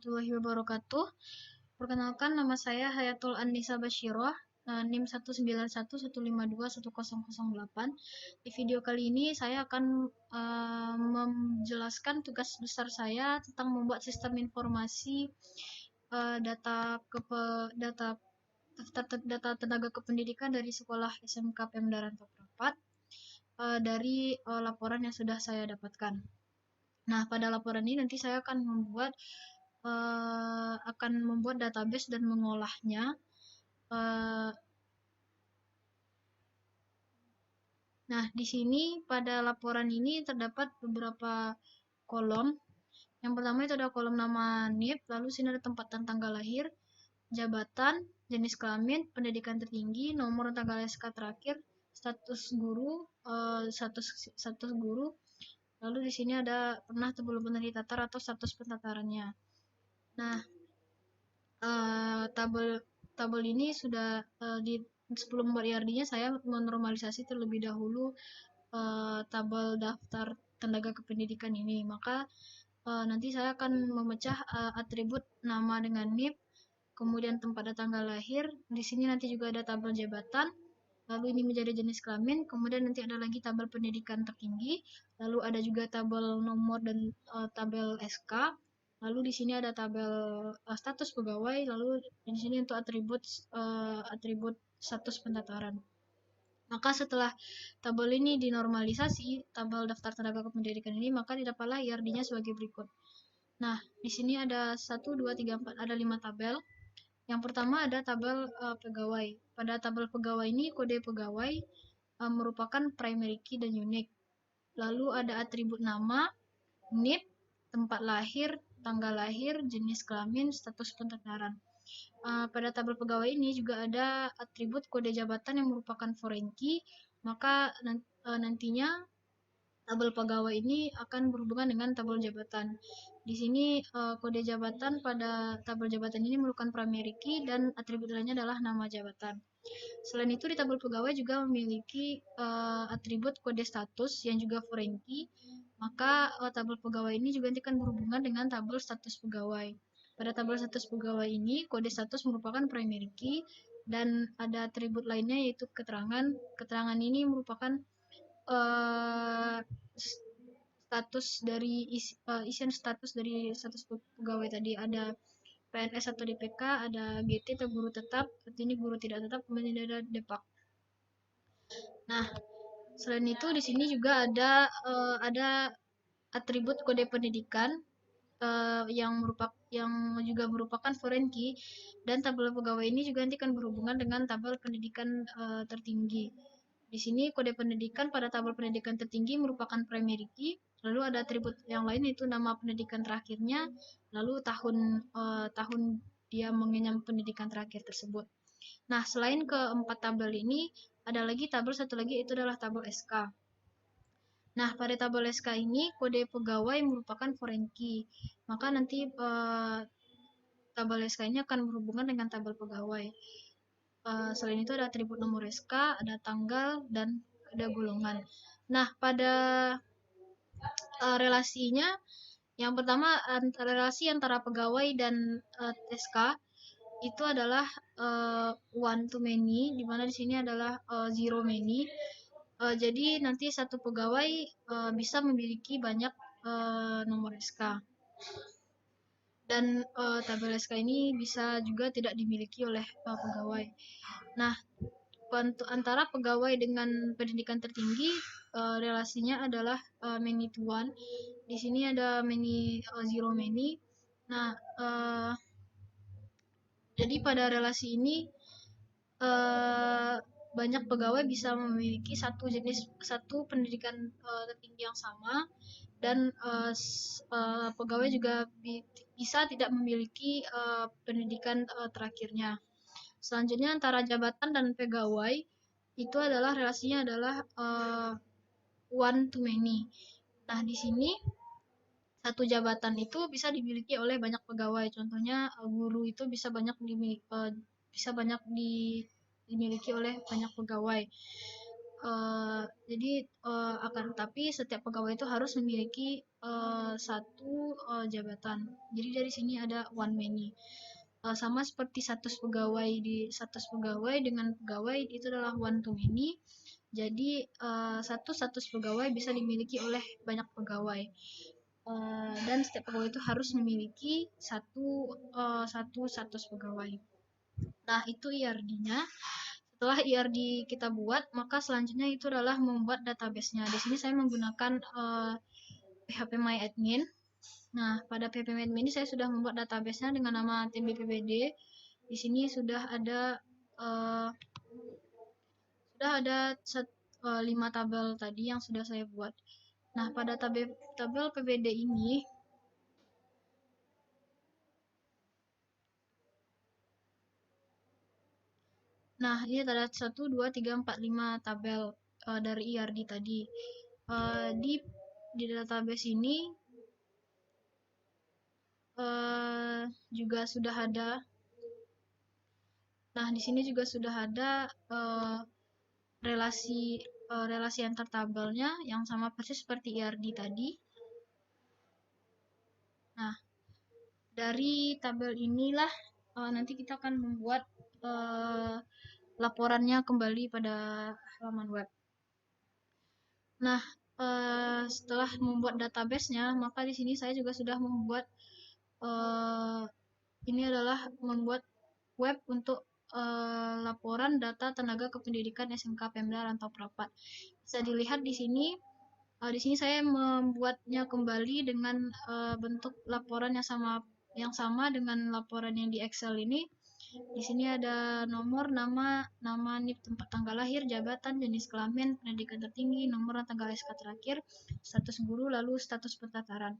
warahmatullahi wabarakatuh. Perkenalkan, nama saya Hayatul Annisa Bashiroh, NIM 19115210008. Di video kali ini saya akan menjelaskan tugas besar saya tentang membuat sistem informasi data tenaga kependidikan dari sekolah SMK Pemda Rantau Prapat dari laporan yang sudah saya dapatkan. Nah, pada laporan ini nanti saya akan membuat database dan mengolahnya. Nah, di sini pada laporan ini terdapat beberapa kolom. Yang pertama itu ada kolom nama NIP, lalu sini ada tempat dan tanggal lahir, jabatan, jenis kelamin, pendidikan tertinggi, nomor tanggal SK terakhir, status guru, status guru. Lalu di sini ada pernah atau belum pernah ditatar atau status pentatarannya. Nah, tabel ini sudah sebelum membuat IRD-nya saya menormalisasi terlebih dahulu tabel daftar tenaga kependidikan ini. Maka nanti saya akan memecah atribut nama dengan NIP, kemudian tempat dan tanggal lahir. Di sini nanti juga ada tabel jabatan. Lalu ini menjadi jenis kelamin, kemudian nanti ada lagi tabel pendidikan tertinggi, lalu ada juga tabel nomor dan tabel SK, lalu di sini ada tabel status pegawai, lalu di sini untuk atribut status pendaftaran. Maka setelah tabel ini dinormalisasi, tabel daftar tenaga kependidikan ini, maka didapatlah IRD-nya sebagai berikut. Nah, di sini ada 1, 2, 3, 4, ada 5 tabel. Yang pertama ada tabel pegawai. Pada tabel pegawai ini kode pegawai merupakan primary key dan unique. Lalu ada atribut nama, NIP, tempat lahir, tanggal lahir, jenis kelamin, status pendaftaran. Pada tabel pegawai ini juga ada atribut kode jabatan yang merupakan foreign key. Maka nantinya tabel pegawai ini akan berhubungan dengan tabel jabatan. Di sini kode jabatan pada tabel jabatan ini merupakan primary key dan atribut lainnya adalah nama jabatan. Selain itu di tabel pegawai juga memiliki atribut kode status yang juga foreign key. Maka tabel pegawai ini juga nanti akan berhubungan dengan tabel status pegawai. Pada tabel status pegawai ini kode status merupakan primary key dan ada atribut lainnya yaitu keterangan. Keterangan ini merupakan status dari isian status dari status pegawai tadi. Ada PNS atau DPK, ada GT atau guru tetap, artinya guru tidak tetap, kemudian ada Depak. Nah, selain itu di sini juga ada atribut kode pendidikan yang juga merupakan foreign key, dan tabel pegawai ini juga nanti akan berhubungan dengan tabel pendidikan tertinggi. Di sini kode pendidikan pada tabel pendidikan tertinggi merupakan primary key, lalu ada atribut yang lain yaitu nama pendidikan terakhirnya, lalu tahun dia mengenyam pendidikan terakhir tersebut. Nah, selain keempat tabel ini, ada lagi tabel satu lagi, itu adalah tabel SK. Nah, pada tabel SK ini, kode pegawai merupakan foreign key. Maka nanti tabel SK ini akan berhubungan dengan tabel pegawai. Selain itu ada atribut nomor SK, ada tanggal, dan ada golongan. Nah, pada relasinya, yang pertama relasi antara pegawai dan SK itu adalah one to many, di mana di sini adalah zero many. Jadi nanti satu pegawai bisa memiliki banyak nomor SK. Dan tabel SK ini bisa juga tidak dimiliki oleh pegawai. Nah, antara pegawai dengan pendidikan tertinggi relasinya adalah many to one. Di sini ada many zero many. Nah, jadi pada relasi ini banyak pegawai bisa memiliki satu pendidikan tertinggi yang sama, dan pegawai juga bisa tidak memiliki pendidikan terakhirnya. Selanjutnya antara jabatan dan pegawai itu adalah relasinya adalah one to many. Nah, di sini satu jabatan itu bisa dimiliki oleh banyak pegawai. Contohnya guru itu bisa banyak dimiliki oleh banyak pegawai. Tapi setiap pegawai itu harus memiliki satu jabatan. Jadi dari sini ada one many. Sama seperti status pegawai dengan pegawai itu adalah one to many. Jadi satu status pegawai bisa dimiliki oleh banyak pegawai. Dan setiap pegawai itu harus memiliki satu status pegawai. Nah, itu IRD-nya. Setelah IRD kita buat, maka selanjutnya itu adalah membuat database-nya. Di sini saya menggunakan PHP MyAdmin. Nah, pada PHP MyAdmin ini saya sudah membuat database-nya dengan nama tbppd. Di sini sudah ada uh, 5 tabel tadi yang sudah saya buat. Nah, pada tabel PPD ini ini ada 1, 2, 3, 4, 5 tabel dari IRD tadi. Di database ini juga sudah ada. Nah, di sini juga sudah ada relasi antar tabelnya yang sama persis seperti IRD tadi. Nah, dari tabel inilah nanti kita akan membuat laporannya kembali pada halaman web. Nah, setelah membuat database-nya, maka di sini saya juga sudah membuat ini adalah membuat web untuk laporan data tenaga kependidikan SMK Pemda Rantau Prapat. Bisa dilihat di sini. Di sini saya membuatnya kembali dengan bentuk laporan yang sama dengan laporan yang di Excel ini. Di sini ada nomor, nama NIP tempat tanggal lahir, jabatan, jenis kelamin, pendidikan tertinggi, nomor dan tanggal SK terakhir, status guru, lalu status pentataran.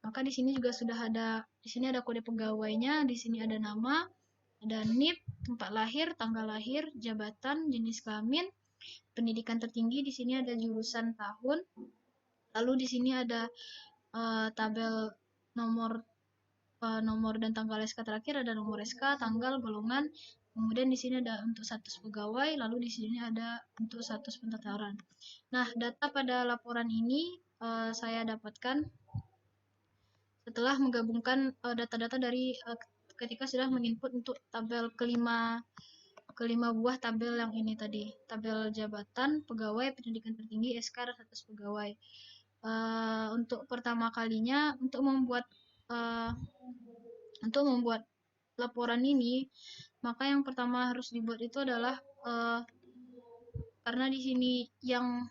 Maka di sini juga sudah ada, di sini ada kode pegawainya, di sini ada nama, ada NIP, tempat lahir, tanggal lahir, jabatan, jenis kelamin, pendidikan tertinggi, di sini ada jurusan tahun. Lalu di sini ada tabel nomor dan tanggal SK terakhir, ada nomor SK, tanggal, golongan. Kemudian di sini ada untuk status pegawai, lalu di sini ada untuk status pentataran. Nah, data pada laporan ini saya dapatkan setelah menggabungkan data-data dari ketika sudah menginput untuk tabel kelima buah tabel yang ini tadi, tabel jabatan, pegawai, pendidikan tertinggi, SK, dan status pegawai. Untuk pertama kalinya untuk membuat laporan ini, maka yang pertama harus dibuat itu adalah karena di sini yang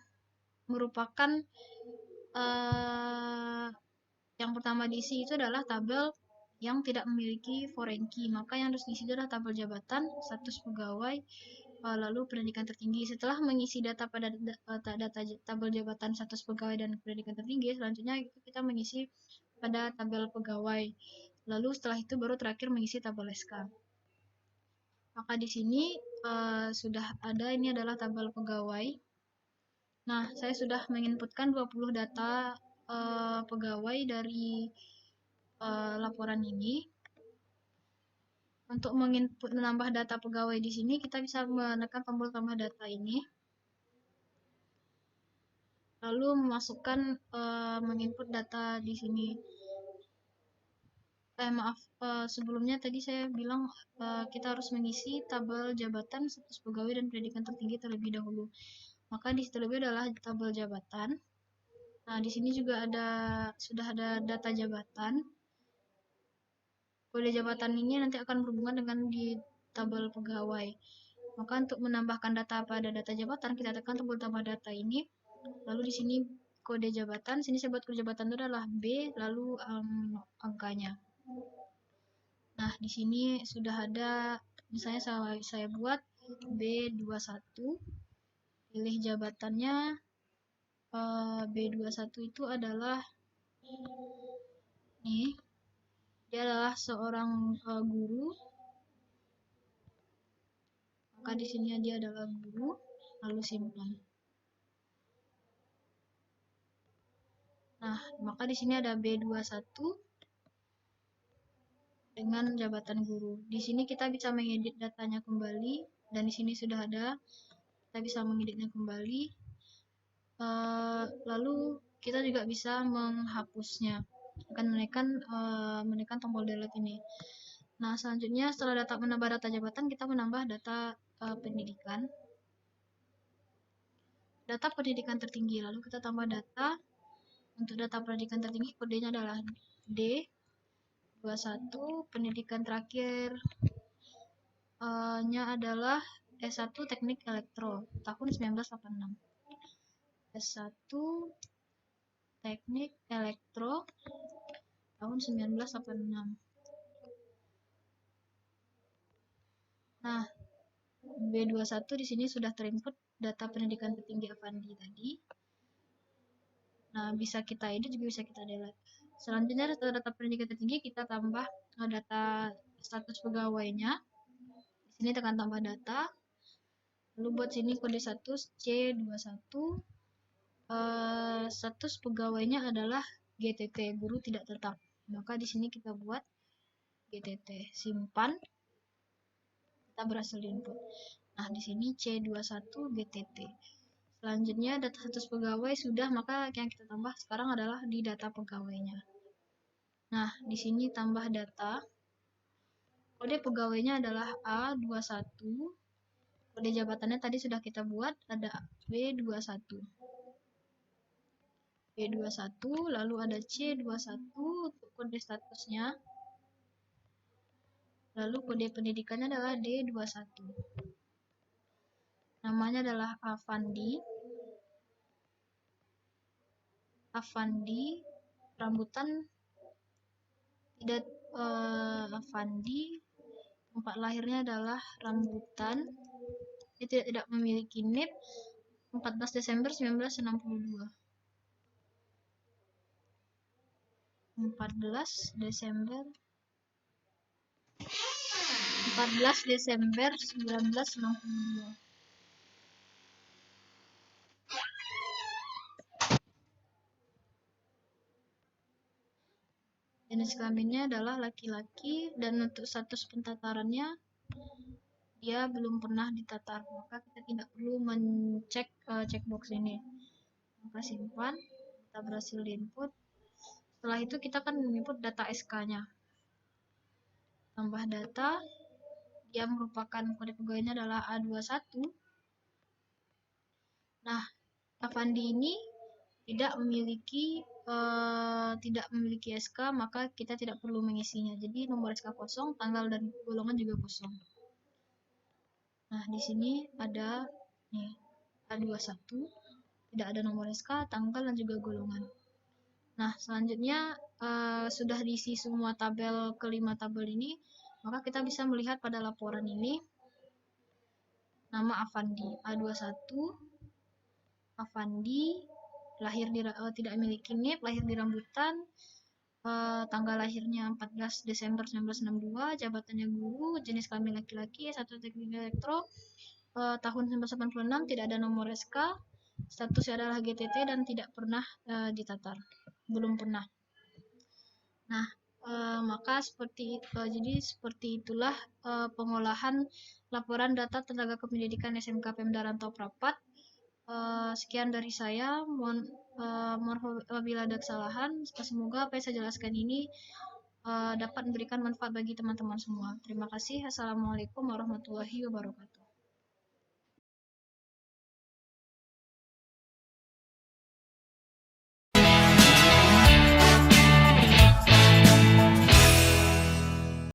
merupakan yang pertama diisi itu adalah tabel yang tidak memiliki foreign key, maka yang harus diisi adalah tabel jabatan, status pegawai, lalu pendidikan tertinggi. Setelah mengisi data pada tabel jabatan, status pegawai, dan pendidikan tertinggi, selanjutnya kita mengisi pada tabel pegawai. Lalu setelah itu baru terakhir mengisi tabel SK. Maka di sini sudah ada, ini adalah tabel pegawai. Nah, saya sudah menginputkan 20 data pegawai dari laporan ini. Untuk menambah data pegawai di sini, kita bisa menekan tombol tambah data ini. Lalu memasukkan menginput data di sini. Sebelumnya tadi saya bilang kita harus mengisi tabel jabatan, status pegawai, dan pendidikan tertinggi terlebih dahulu. Maka di terlebih adalah tabel jabatan. Nah, di sini juga sudah ada data jabatan. Kode jabatan ini nanti akan berhubungan dengan di tabel pegawai. Maka untuk menambahkan data pada data jabatan, kita tekan tombol tambah data ini. Lalu di sini kode jabatan, sini saya buat kode jabatan itu adalah B, lalu angkanya. Nah, di sini sudah ada, misalnya saya buat B21, pilih jabatannya. B21 itu adalah nih, dia adalah seorang guru. Maka di sini dia adalah guru, lalu simpan. Nah, maka di sini ada B21 dengan jabatan guru. Di sini kita bisa mengedit datanya kembali, dan di sini sudah ada. kita bisa mengeditnya kembali. Lalu kita juga bisa menghapusnya, akan menekan tombol delete ini. Nah, selanjutnya setelah menambah data jabatan, kita menambah data pendidikan. Data pendidikan tertinggi, lalu kita tambah data. Untuk data pendidikan tertinggi, kodenya adalah D21, pendidikan terakhir nya adalah S1 Teknik Elektro tahun 1986. S1 Teknik Elektro tahun 1986. Nah, B21 di sini sudah terinput data pendidikan tertinggi Avandi tadi. Nah, bisa kita edit juga bisa kita delete. Selanjutnya data pendidikan tertinggi kita tambah data status pegawainya. Di sini tekan tambah data. Lalu buat sini kode status C21. Status pegawainya adalah GTT, guru tidak tetap. Maka di sini kita buat GTT, simpan. Kita berhasil input. Nah, di sini C21 GTT. Selanjutnya data status pegawai sudah, maka yang kita tambah sekarang adalah di data pegawainya. Nah, di sini tambah data. Kode pegawainya adalah A21. Kode jabatannya tadi sudah kita buat, ada B21. B21, lalu ada C21 untuk kode statusnya. Lalu kode pendidikannya adalah D21. Namanya adalah Avandi. Rambutan tidak Avandi. Tempat lahirnya adalah Rambutan. Dia tidak memiliki NIP. 14 Desember 1962. 14 Desember 1962. Jenis kelaminnya adalah laki-laki dan untuk status pentatarannya dia belum pernah ditatar, maka kita tidak perlu mencek checkbox ini. Maka simpan, kita berhasil input. Setelah itu kita akan menginput data SK-nya. Tambah data, dia merupakan kode pegawainya adalah A21. Nah, Avandi ini tidak memiliki SK, maka kita tidak perlu mengisinya. Jadi nomor SK kosong, tanggal dan golongan juga kosong. Nah, di sini ada nih A21, tidak ada nomor SK, tanggal dan juga golongan. Nah, selanjutnya sudah diisi semua tabel kelima tabel ini, maka kita bisa melihat pada laporan ini nama Avandi A21, Avandi lahir tidak memiliki NIP, lahir di Rambutan, tanggal lahirnya 14 Desember 1962, jabatannya guru, jenis kelamin laki-laki, S1 Teknik Elektro, tahun 1986, tidak ada nomor SK, statusnya adalah GTT dan tidak pernah ditatar, belum pernah. Nah, maka jadi seperti itulah pengolahan laporan data tenaga kependidikan SMK Pemda Rantau Prapat. Sekian dari saya, mohon apabila ada kesalahan. Semoga apa yang saya jelaskan ini dapat memberikan manfaat bagi teman-teman semua. Terima kasih. Assalamualaikum warahmatullahi wabarakatuh.